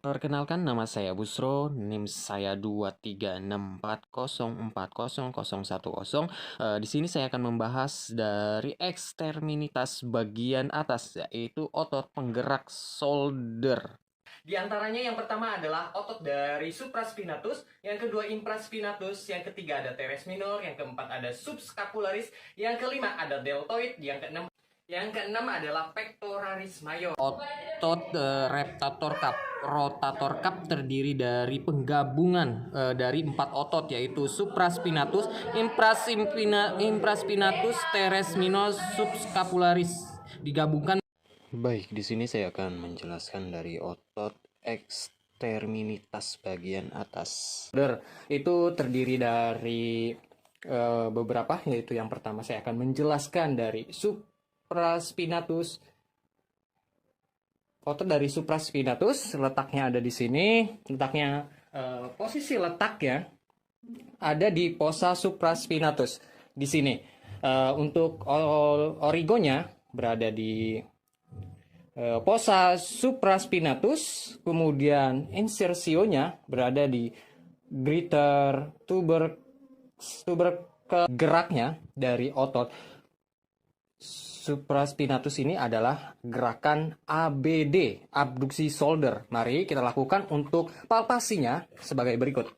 Perkenalkan, nama saya Busro, NIM saya 236404010. Di sini saya akan membahas dari ekstremitas bagian atas, yaitu otot penggerak shoulder. Di antaranya yang pertama adalah otot dari supraspinatus, yang kedua infraspinatus, yang ketiga ada teres minor, yang keempat ada subscapularis, yang kelima ada deltoid, yang keenam adalah pectoralis major. Otot rotator cup terdiri dari penggabungan dari 4 otot, yaitu supraspinatus, infraspinatus, teres minor, subscapularis digabungkan. Baik, di sini saya akan menjelaskan dari otot ekstremitas bagian atas. Itu terdiri dari beberapa, yaitu yang pertama saya akan menjelaskan dari supraspinatus. Otot dari supraspinatus letaknya ada di sini. Letaknya posisi letaknya ada di fossa supraspinatus di sini. Untuk origonya berada di fossa supraspinatus, kemudian insersionya berada di greater tubercle. Geraknya dari otot supraspinatus ini adalah gerakan ABD, abduksi shoulder. Mari kita lakukan untuk palpasinya sebagai berikut.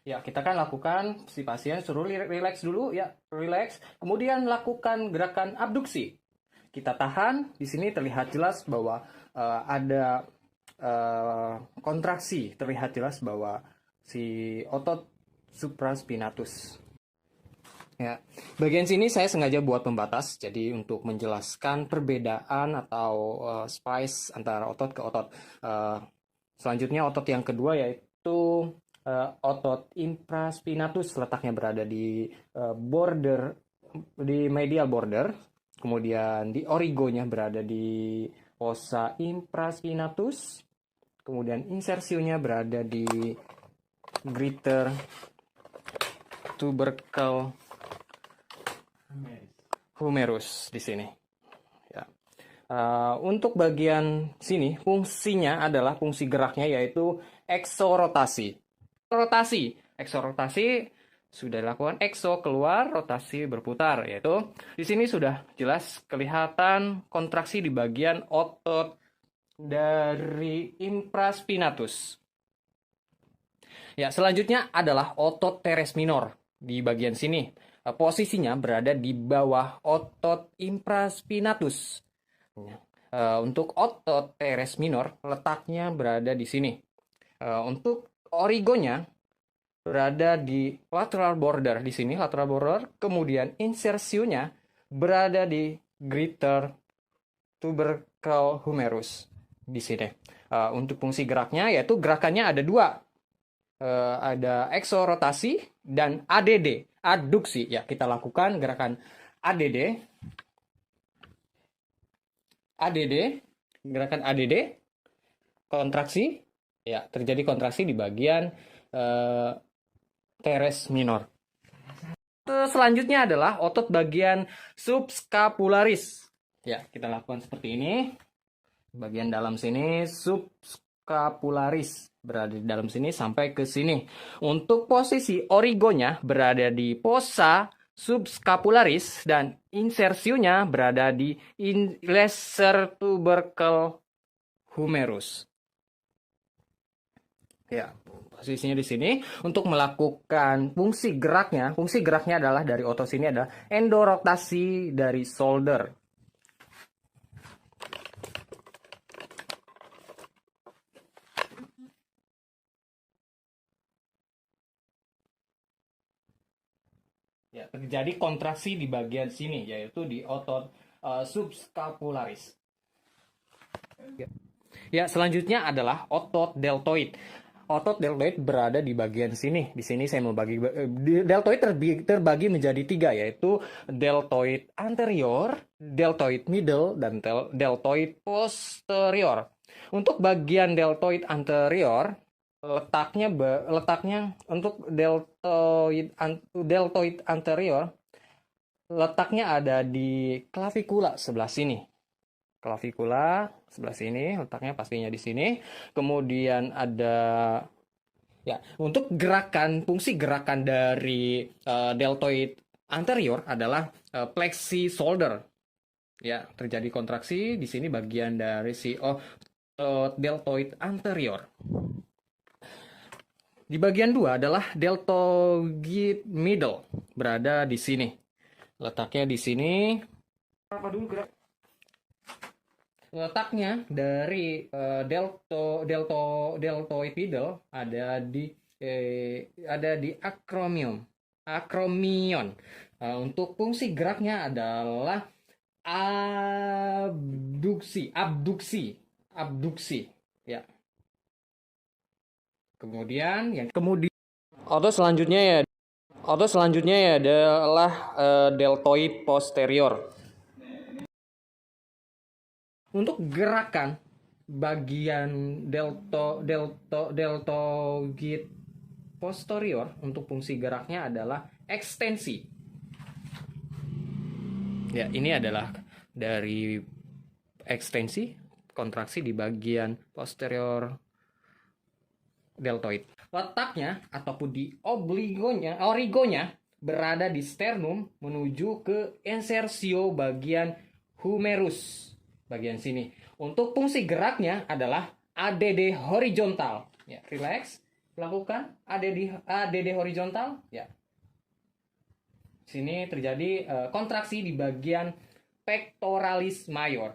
Ya, kita kan lakukan si pasien suruh relax dulu, ya, relax. Kemudian lakukan gerakan abduksi. Kita tahan. Di sini terlihat jelas bahwa ada kontraksi. Terlihat jelas bahwa si otot supraspinatus. Ya, bagian sini saya sengaja buat pembatas, jadi untuk menjelaskan perbedaan atau space antara otot ke otot. Selanjutnya otot yang kedua yaitu otot infraspinatus, letaknya berada di medial border, kemudian di origonya berada di fossa infraspinatus, kemudian insersionya berada di greater tubercle humerus di sini. Ya. Untuk bagian sini fungsinya adalah fungsi geraknya yaitu eksorotasi. Eksorotasi sudah dilakukan, ekso keluar, rotasi berputar, yaitu di sini sudah jelas kelihatan kontraksi di bagian otot dari infraspinatus. Ya, selanjutnya adalah otot teres minor di bagian sini. Posisinya berada di bawah otot infraspinatus. Untuk otot teres minor letaknya berada di sini. Untuk origonya berada di lateral border di sini, lateral border. Kemudian insersionya berada di greater tubercle humerus di sini. Untuk fungsi geraknya yaitu gerakannya ada dua. Ada eksorotasi dan ADD, adduksi. Ya, kita lakukan gerakan ADD. Gerakan ADD, kontraksi. Ya, terjadi kontraksi di bagian teres minor. Selanjutnya adalah otot bagian subscapularis. Ya, kita lakukan seperti ini. Bagian dalam sini subscapularis berada di dalam sini sampai ke sini. Untuk posisi origonya berada di fossa subscapularis dan insersionya berada di lesser tubercle humerus. Ya, posisinya di sini. Untuk melakukan fungsi geraknya adalah dari otot sini adalah endorotasi dari shoulder. Ya, terjadi kontraksi di bagian sini, yaitu di otot subscapularis. Ya, selanjutnya adalah otot deltoid. Otot deltoid berada di bagian sini. Di sini saya membagi deltoid terbagi menjadi 3, yaitu deltoid anterior, deltoid middle, dan deltoid posterior. Untuk bagian deltoid anterior letaknya untuk deltoid anterior letaknya ada di clavikula sebelah sini. clavicula sebelah sini, letaknya pastinya di sini. Kemudian ada ya, untuk gerakan fungsi gerakan dari deltoid anterior adalah plexi shoulder. Ya, terjadi kontraksi di sini bagian dari si deltoid anterior. Di bagian 2 adalah deltoid middle, berada di sini. Letaknya di sini. Apa dulu gerak? Letaknya dari deltoid middle ada di acromion. Untuk fungsi geraknya adalah abduksi ya. Kemudian otot selanjutnya ya adalah deltoid posterior. Untuk gerakan bagian deltoid posterior, untuk fungsi geraknya adalah ekstensi. Ya, ini adalah dari ekstensi, kontraksi di bagian posterior deltoid. Letaknya ataupun di origonya berada di sternum menuju ke insersio bagian humerus, bagian sini. Untuk fungsi geraknya adalah ADD horizontal. Ya, relax, lakukan ADD horizontal. Ya. Sini terjadi kontraksi di bagian pectoralis major.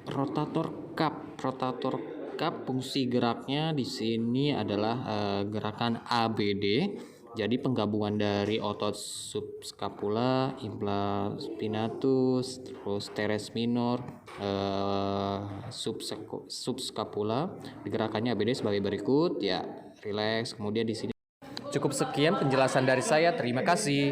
Rotator cup fungsi geraknya di sini adalah gerakan ABD. Jadi penggabungan dari otot subscapula, infraspinatus, terus teres minor, subscapula. Gerakannya ABD sebagai berikut. Ya, relax. Kemudian di sini cukup sekian penjelasan dari saya. Terima kasih.